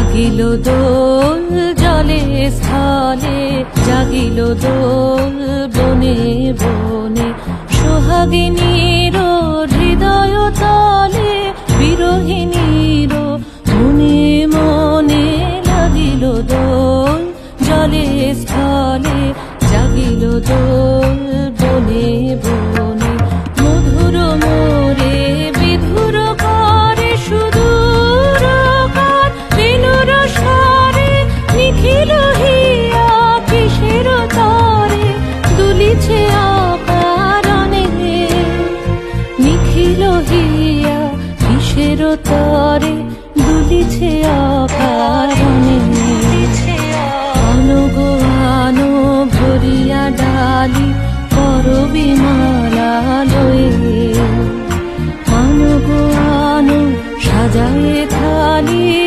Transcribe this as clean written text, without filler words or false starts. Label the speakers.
Speaker 1: জাগিল দোল জলে স্থলে, জাগিল দোল বনে বনে, সোহাগিনীর হৃদয় তলে, বিরহিণীর মনে মনে লাগিল দোল জলে স্থলে, জাগিল দোল বনে বনে। মধুর মোরে বিধুর করে সুদূর কার, বেণুর স্বরে নিখিল হিয়া কিসের তরে, দুলিছে অকারণে নিখিল হিয়া কিসের তরে, দুলিছে অকারণে। আনো আনো ভরিয়া ডালি, করবি মালা লয়ে